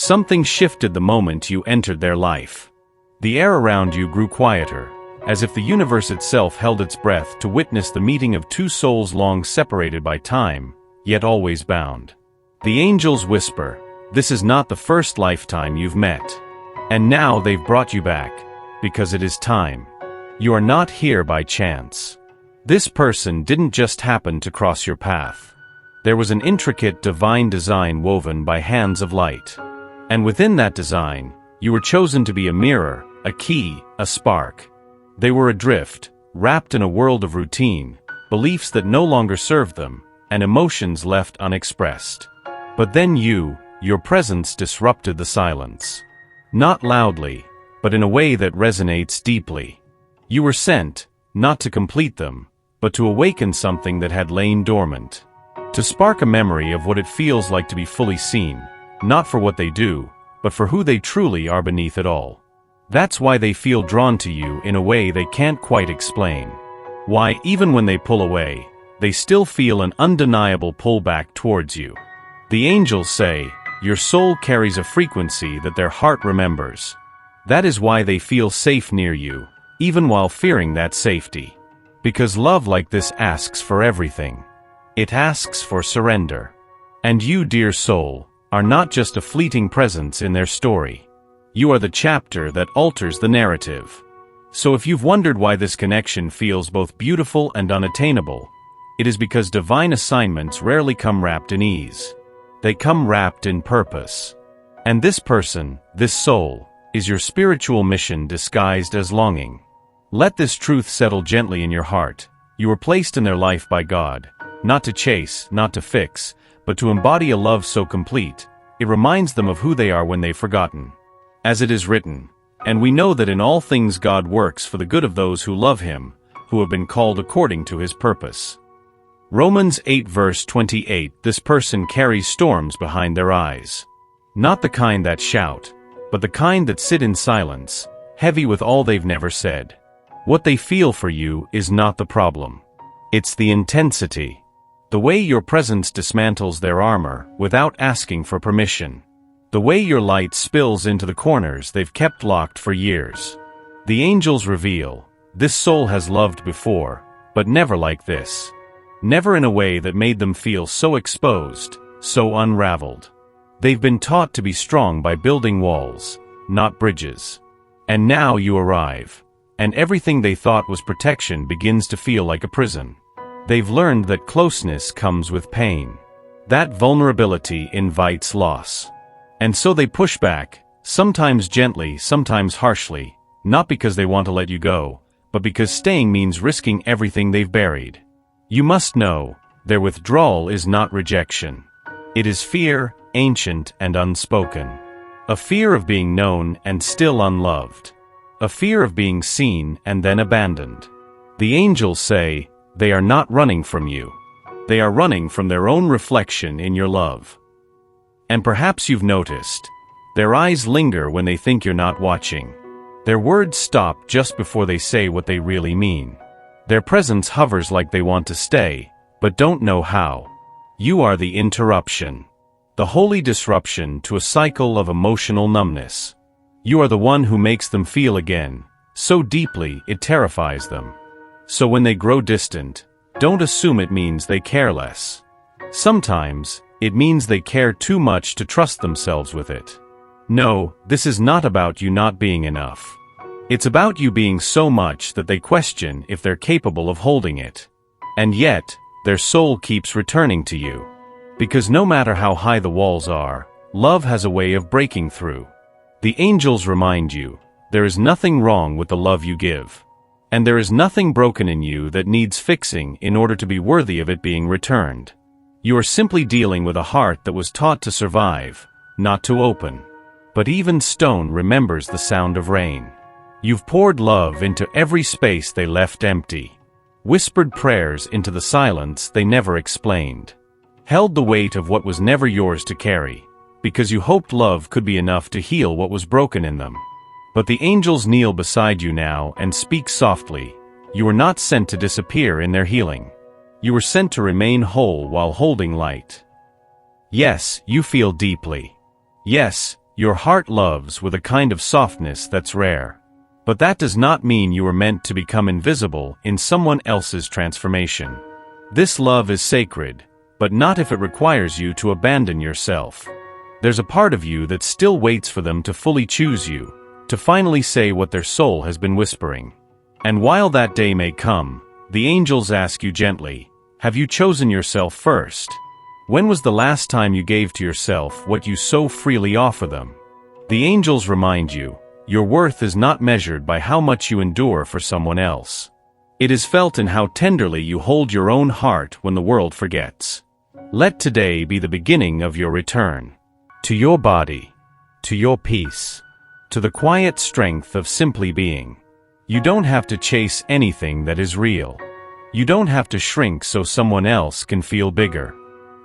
Something shifted the moment you entered their life. The air around you grew quieter, as if the universe itself held its breath to witness the meeting of two souls long separated by time, yet always bound. The angels whisper, "This is not the first lifetime you've met. And now they've brought you back, because it is time. You are not here by chance. This person didn't just happen to cross your path. There was an intricate divine design woven by hands of light. And within that design, you were chosen to be a mirror, a key, a spark. They were adrift, wrapped in a world of routine, beliefs that no longer served them, and emotions left unexpressed. But then your presence disrupted the silence. Not loudly, but in a way that resonates deeply. You were sent, not to complete them, but to awaken something that had lain dormant. To spark a memory of what it feels like to be fully seen, not for what they do, but for who they truly are beneath it all. That's why they feel drawn to you in a way they can't quite explain. Why, even when they pull away, they still feel an undeniable pull back towards you. The angels say, your soul carries a frequency that their heart remembers. That is why they feel safe near you, even while fearing that safety. Because love like this asks for everything. It asks for surrender. And you, dear soul, are not just a fleeting presence in their story. You are the chapter that alters the narrative. So if you've wondered why this connection feels both beautiful and unattainable, it is because divine assignments rarely come wrapped in ease. They come wrapped in purpose. And this person, this soul, is your spiritual mission disguised as longing. Let this truth settle gently in your heart. You were placed in their life by God, not to chase, not to fix, but to embody a love so complete, it reminds them of who they are when they've forgotten. As it is written, and we know that in all things God works for the good of those who love Him, who have been called according to His purpose. Romans 8 verse 28. This person carries storms behind their eyes. Not the kind that shout, but the kind that sit in silence, heavy with all they've never said. What they feel for you is not the problem. It's the intensity. The way your presence dismantles their armor without asking for permission. The way your light spills into the corners they've kept locked for years. The angels reveal, this soul has loved before, but never like this. Never in a way that made them feel so exposed, so unraveled. They've been taught to be strong by building walls, not bridges. And now you arrive, and everything they thought was protection begins to feel like a prison. They've learned that closeness comes with pain. That vulnerability invites loss. And so they push back, sometimes gently, sometimes harshly, not because they want to let you go, but because staying means risking everything they've buried. You must know, their withdrawal is not rejection. It is fear, ancient and unspoken. A fear of being known and still unloved. A fear of being seen and then abandoned. The angels say, they are not running from you. They are running from their own reflection in your love. And perhaps you've noticed, their eyes linger when they think you're not watching. Their words stop just before they say what they really mean. Their presence hovers like they want to stay, but don't know how. You are the interruption. The holy disruption to a cycle of emotional numbness. You are the one who makes them feel again, so deeply it terrifies them. So when they grow distant, don't assume it means they care less. Sometimes, it means they care too much to trust themselves with it. No, this is not about you not being enough. It's about you being so much that they question if they're capable of holding it. And yet, their soul keeps returning to you. Because no matter how high the walls are, love has a way of breaking through. The angels remind you, there is nothing wrong with the love you give. And there is nothing broken in you that needs fixing in order to be worthy of it being returned. You are simply dealing with a heart that was taught to survive, not to open. But even stone remembers the sound of rain. You've poured love into every space they left empty. Whispered prayers into the silence they never explained. Held the weight of what was never yours to carry, because you hoped love could be enough to heal what was broken in them. But the angels kneel beside you now and speak softly. You were not sent to disappear in their healing. You were sent to remain whole while holding light. Yes, you feel deeply. Yes, Your heart loves with a kind of softness that's rare. But that does not mean you are meant to become invisible in someone else's transformation. This love is sacred, but not if it requires you to abandon yourself. There's a part of you that still waits for them to fully choose you, to finally say what their soul has been whispering. And while that day may come, the angels ask you gently, have you chosen yourself first? When was the last time you gave to yourself what you so freely offer them? The angels remind you, your worth is not measured by how much you endure for someone else. It is felt in how tenderly you hold your own heart when the world forgets. Let today be the beginning of your return. To your body. To your peace. To the quiet strength of simply being. You don't have to chase anything that is real. You don't have to shrink so someone else can feel bigger.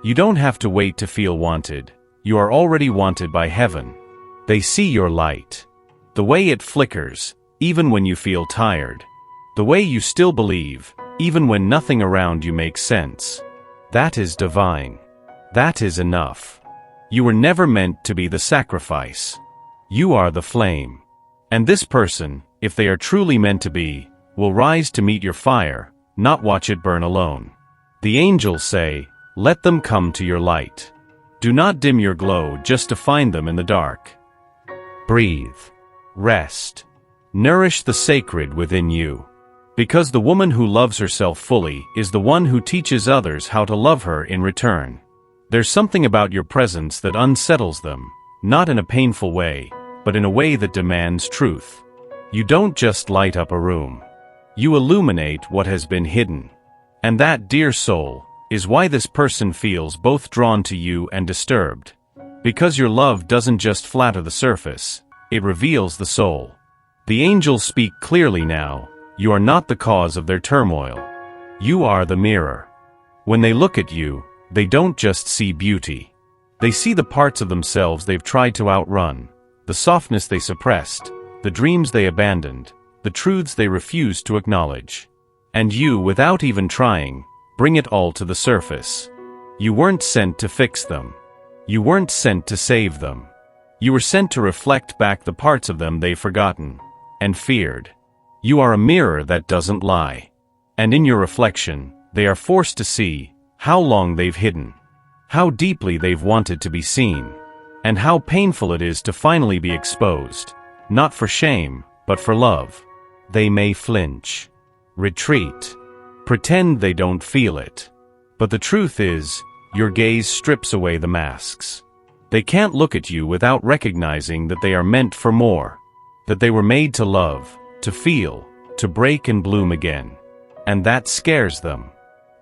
You don't have to wait to feel wanted. You are already wanted by heaven. They see your light. The way it flickers, even when you feel tired. The way you still believe, even when nothing around you makes sense. That is divine. That is enough. You were never meant to be the sacrifice. You are the flame. And this person, if they are truly meant to be, will rise to meet your fire, not watch it burn alone. The angels say, let them come to your light. Do not dim your glow just to find them in the dark. Breathe. Rest. Nourish the sacred within you. Because the woman who loves herself fully is the one who teaches others how to love her in return. There's something about your presence that unsettles them, not in a painful way, but in a way that demands truth. You don't just light up a room. You illuminate what has been hidden. And that, dear soul, is why this person feels both drawn to you and disturbed. Because your love doesn't just flatter the surface, it reveals the soul. The angels speak clearly now, you are not the cause of their turmoil. You are the mirror. When they look at you, they don't just see beauty. They see the parts of themselves they've tried to outrun, the softness they suppressed, the dreams they abandoned, the truths they refused to acknowledge. And you, without even trying, bring it all to the surface. You weren't sent to fix them. You weren't sent to save them. You were sent to reflect back the parts of them they've forgotten and feared. You are a mirror that doesn't lie. And in your reflection, they are forced to see how long they've hidden, how deeply they've wanted to be seen, and how painful it is to finally be exposed, not for shame, but for love. They may flinch, retreat, pretend they don't feel it. But the truth is, your gaze strips away the masks. They can't look at you without recognizing that they are meant for more, that they were made to love, to feel, to break and bloom again. And that scares them,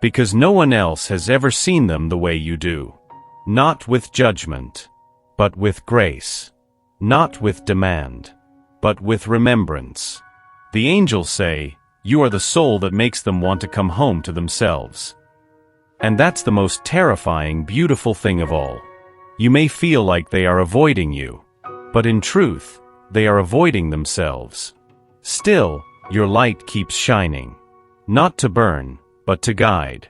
because no one else has ever seen them the way you do. Not with judgment, but with grace. Not with demand, but with remembrance. The angels say, you are the soul that makes them want to come home to themselves. And that's the most terrifying, beautiful thing of all. You may feel like they are avoiding you, but in truth, they are avoiding themselves. Still, your light keeps shining. Not to burn, but to guide.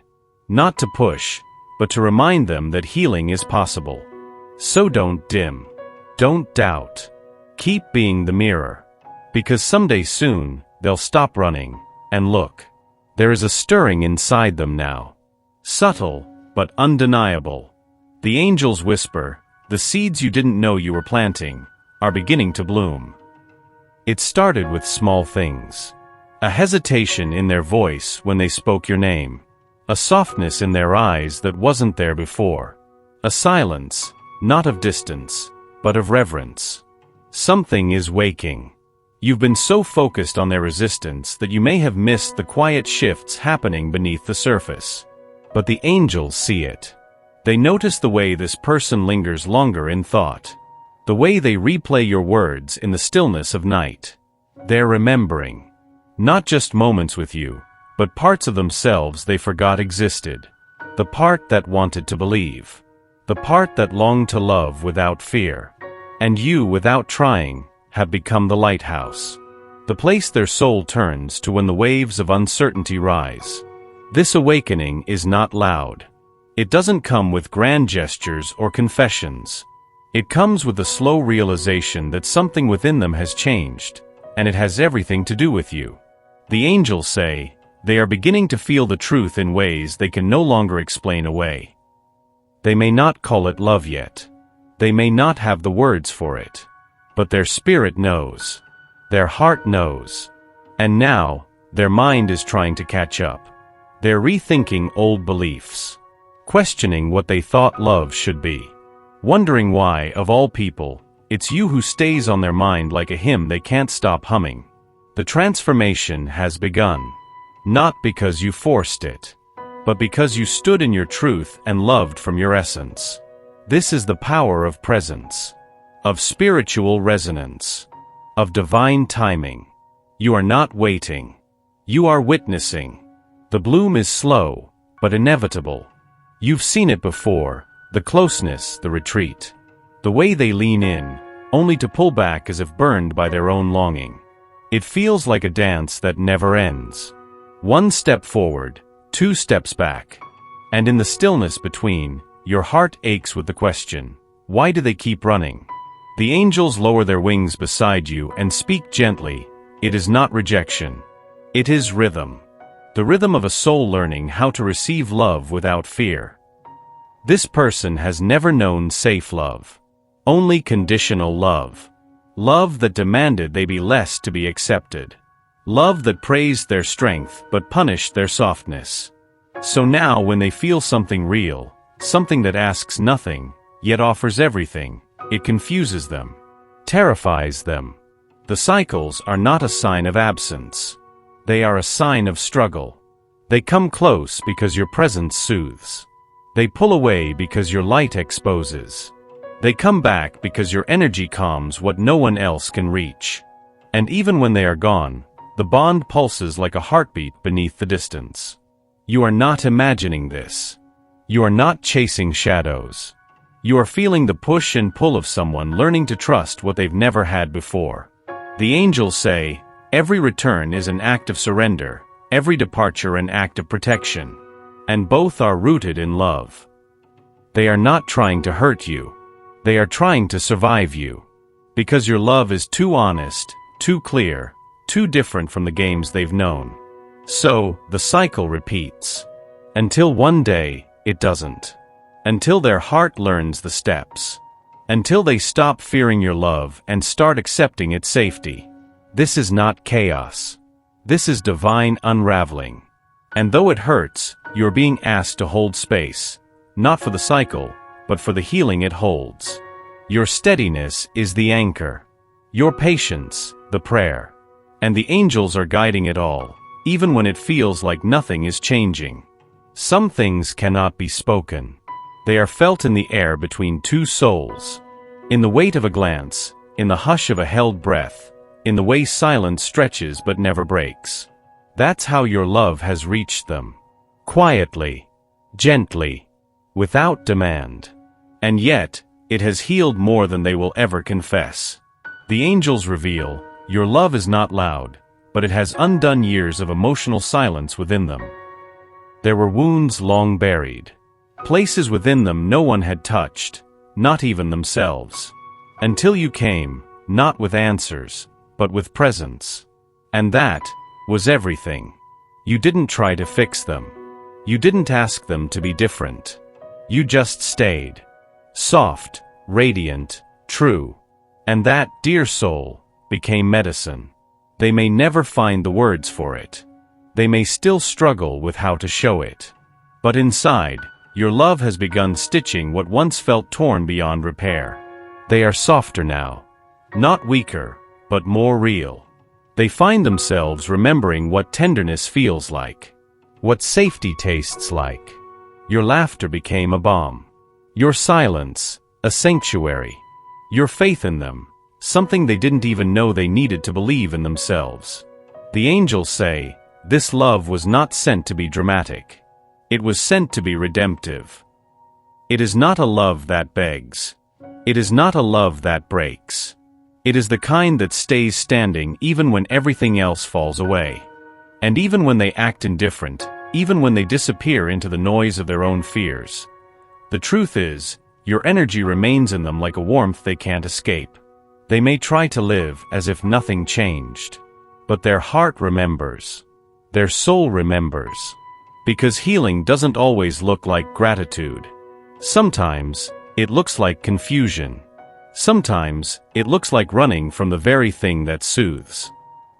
Not to push, but to remind them that healing is possible. So don't dim. Don't doubt. Keep being the mirror. Because someday soon, they'll stop running, and look. There is a stirring inside them now. Subtle, but undeniable. The angels whisper, the seeds you didn't know you were planting are beginning to bloom. It started with small things. A hesitation in their voice when they spoke your name. A softness in their eyes that wasn't there before. A silence, not of distance, but of reverence. Something is waking. You've been so focused on their resistance that you may have missed the quiet shifts happening beneath the surface. But the angels see it. They notice the way this person lingers longer in thought. The way they replay your words in the stillness of night. They're remembering. Not just moments with you, but parts of themselves they forgot existed. The part that wanted to believe. The part that longed to love without fear. And you, without trying, have become the lighthouse. The place their soul turns to when the waves of uncertainty rise. This awakening is not loud. It doesn't come with grand gestures or confessions. It comes with the slow realization that something within them has changed, and it has everything to do with you. The angels say, they are beginning to feel the truth in ways they can no longer explain away. They may not call it love yet. They may not have the words for it. But their spirit knows. Their heart knows. And now, their mind is trying to catch up. They're rethinking old beliefs. Questioning what they thought love should be. Wondering why, of all people, it's you who stays on their mind like a hymn they can't stop humming. The transformation has begun. Not because you forced it, but because you stood in your truth and loved from your essence. This is the power of presence, of spiritual resonance, of divine timing. You are not waiting. You are witnessing. The bloom is slow, but inevitable. You've seen it before, the closeness, the retreat. The way they lean in, only to pull back as if burned by their own longing. It feels like a dance that never ends. One step forward, two steps back. And in the stillness between, your heart aches with the question, why do they keep running? The angels lower their wings beside you and speak gently. It is not rejection. It is rhythm. The rhythm of a soul learning how to receive love without fear. This person has never known safe love. Only conditional love. Love that demanded they be less to be accepted. Love that praised their strength but punished their softness. So now when they feel something real, something that asks nothing, yet offers everything, it confuses them, terrifies them. The cycles are not a sign of absence. They are a sign of struggle. They come close because your presence soothes. They pull away because your light exposes. They come back because your energy calms what no one else can reach. And even when they are gone, the bond pulses like a heartbeat beneath the distance. You are not imagining this. You are not chasing shadows. You are feeling the push and pull of someone learning to trust what they've never had before. The angels say, every return is an act of surrender, every departure an act of protection. And both are rooted in love. They are not trying to hurt you. They are trying to survive you. Because your love is too honest, too clear, too different from the games they've known. So, the cycle repeats. Until one day, it doesn't. Until their heart learns the steps. Until they stop fearing your love and start accepting its safety. This is not chaos. This is divine unraveling. And though it hurts, you're being asked to hold space. Not for the cycle, but for the healing it holds. Your steadiness is the anchor. Your patience, the prayer. And the angels are guiding it all, even when it feels like nothing is changing. Some things cannot be spoken. They are felt in the air between two souls. In the weight of a glance, in the hush of a held breath, in the way silence stretches but never breaks. That's how your love has reached them. Quietly, gently, without demand. And yet, it has healed more than they will ever confess. The angels reveal, your love is not loud, but it has undone years of emotional silence within them. There were wounds long buried. Places within them no one had touched, not even themselves. Until you came, not with answers, but with presence. And that was everything. You didn't try to fix them. You didn't ask them to be different. You just stayed. Soft, radiant, true. And that, dear soul, became medicine. They may never find the words for it. They may still struggle with how to show it. But inside, your love has begun stitching what once felt torn beyond repair. They are softer now. Not weaker, but more real. They find themselves remembering what tenderness feels like. What safety tastes like. Your laughter became a balm. Your silence, a sanctuary. Your faith in them, something they didn't even know they needed to believe in themselves. The angels say, this love was not sent to be dramatic. It was sent to be redemptive. It is not a love that begs. It is not a love that breaks. It is the kind that stays standing even when everything else falls away. And even when they act indifferent, even when they disappear into the noise of their own fears. The truth is, Your energy remains in them like a warmth they can't escape. They may try to live as if nothing changed. But their heart remembers. Their soul remembers. Because healing doesn't always look like gratitude. Sometimes, it looks like confusion. Sometimes, it looks like running from the very thing that soothes.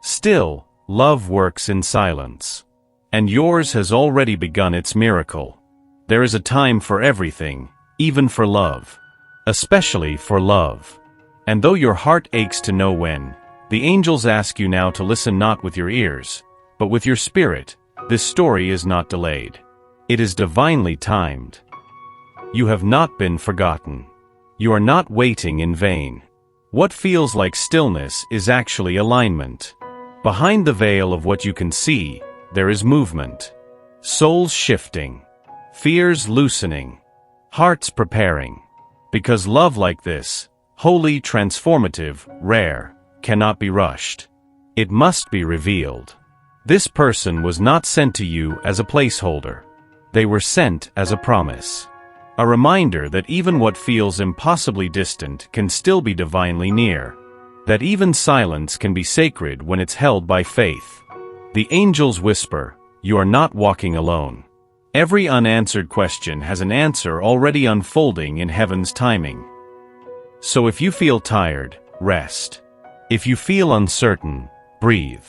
Still, love works in silence. And yours has already begun its miracle. There is a time for everything, even for love. Especially for love. And though your heart aches to know when, the angels ask you now to listen not with your ears, but with your spirit. This story is not delayed. It is divinely timed. You have not been forgotten. You are not waiting in vain. What feels like stillness is actually alignment. Behind the veil of what you can see, there is movement. Souls shifting. Fears loosening. Hearts preparing. Because love like this, holy, transformative, rare, cannot be rushed. It must be revealed. This person was not sent to you as a placeholder. They were sent as a promise. A reminder that even what feels impossibly distant can still be divinely near. That even silence can be sacred when it's held by faith. The angels whisper, "You are not walking alone." Every unanswered question has an answer already unfolding in heaven's timing. So if you feel tired, rest. If you feel uncertain, breathe.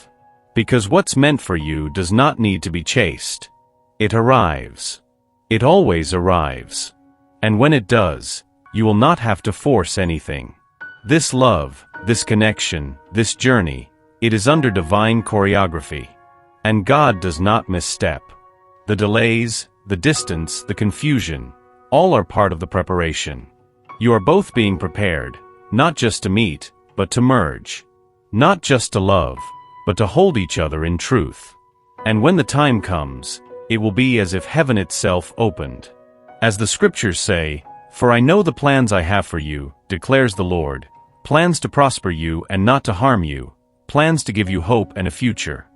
Because what's meant for you does not need to be chased. It arrives. It always arrives. And when it does, you will not have to force anything. This love, this connection, this journey, it is under divine choreography. And God does not misstep. The delays, the distance, the confusion, all are part of the preparation. You are both being prepared, not just to meet, but to merge. Not just to love, but to hold each other in truth. And when the time comes, it will be as if heaven itself opened. As the scriptures say, "For I know the plans I have for you, declares the Lord, plans to prosper you and not to harm you, plans to give you hope and a future."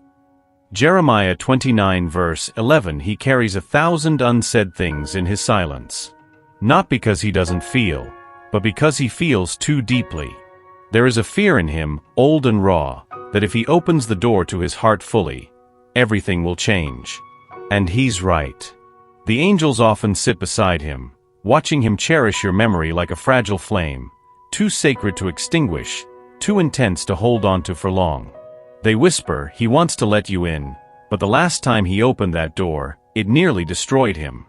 Jeremiah 29 verse 11. He carries 1,000 unsaid things in his silence. Not because he doesn't feel, but because he feels too deeply. There is a fear in him, old and raw, that if he opens the door to his heart fully, everything will change. And he's right. The angels often sit beside him, watching him cherish your memory like a fragile flame, too sacred to extinguish, too intense to hold on to for long. They whisper, "He wants to let you in," but the last time he opened that door, it nearly destroyed him.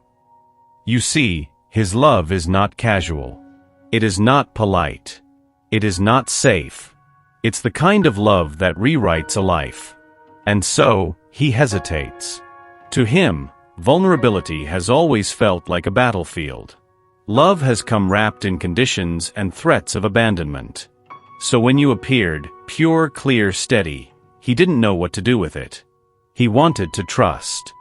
You see, his love is not casual. It is not polite. It is not safe. It's the kind of love that rewrites a life. And so, he hesitates. To him, vulnerability has always felt like a battlefield. Love has come wrapped in conditions and threats of abandonment. So when you appeared, pure, clear, steady, he didn't know what to do with it. He wanted to trust.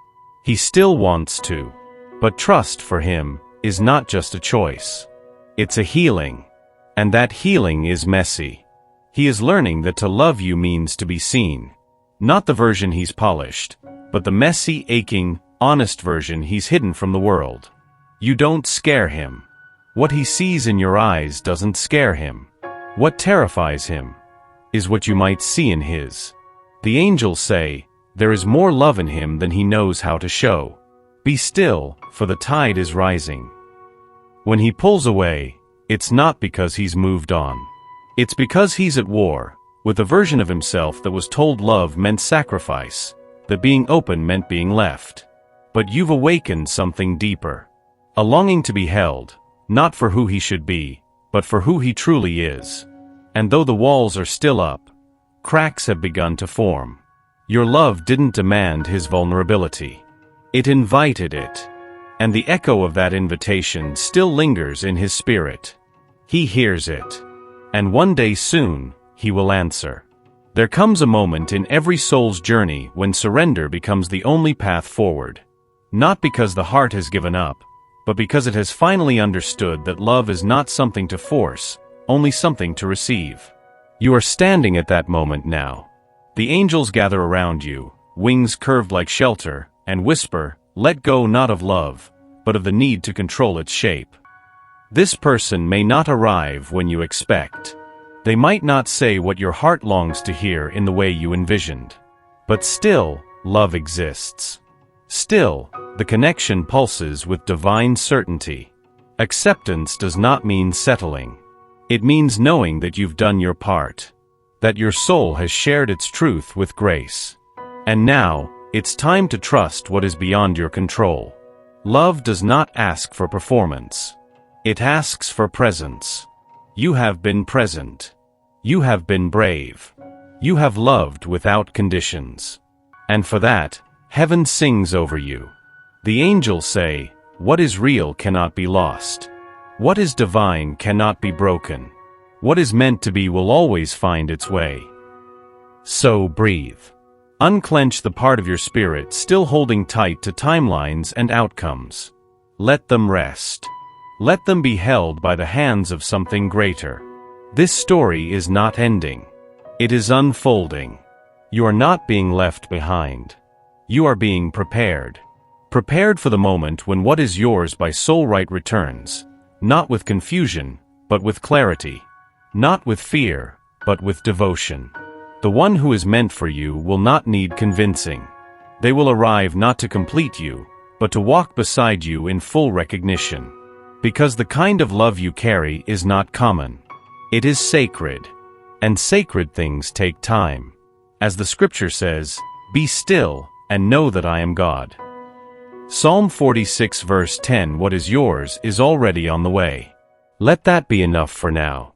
He still wants to. But trust for him is not just a choice. It's a healing. And that healing is messy. He is learning that to love you means to be seen. Not the version he's polished, but the messy, aching, honest version he's hidden from the world. You don't scare him. What he sees in your eyes doesn't scare him. What terrifies him is what you might see in his. The angels say, there is more love in him than he knows how to show. Be still, for the tide is rising. When he pulls away, it's not because he's moved on. It's because he's at war with a version of himself that was told love meant sacrifice, that being open meant being left. But you've awakened something deeper. A longing to be held, not for who he should be, but for who he truly is. And though the walls are still up, cracks have begun to form. Your love didn't demand his vulnerability. It invited it. And the echo of that invitation still lingers in his spirit. He hears it. And one day soon, he will answer. There comes a moment in every soul's journey when surrender becomes the only path forward. Not because the heart has given up, but because it has finally understood that love is not something to force, only something to receive. You are standing at that moment now. The angels gather around you, wings curved like shelter, and whisper, let go not of love, but of the need to control its shape. This person may not arrive when you expect. They might not say what your heart longs to hear in the way you envisioned. But still, love exists. Still, the connection pulses with divine certainty. Acceptance does not mean settling. It means knowing that you've done your part, that your soul has shared its truth with grace. And now, it's time to trust what is beyond your control. Love does not ask for performance. It asks for presence. You have been present. You have been brave. You have loved without conditions. And for that, heaven sings over you. The angels say, "What is real cannot be lost. What is divine cannot be broken. What is meant to be will always find its way." So breathe. Unclench the part of your spirit still holding tight to timelines and outcomes. Let them rest. Let them be held by the hands of something greater. This story is not ending. It is unfolding. You are not being left behind. You are being prepared. Prepared for the moment when what is yours by soul right returns, not with confusion, but with clarity. Not with fear, but with devotion. The one who is meant for you will not need convincing. They will arrive not to complete you, but to walk beside you in full recognition. Because the kind of love you carry is not common. It is sacred. And sacred things take time. As the scripture says, "Be still, and know that I am God." Psalm 46 verse 10. What is yours is already on the way. Let that be enough for now.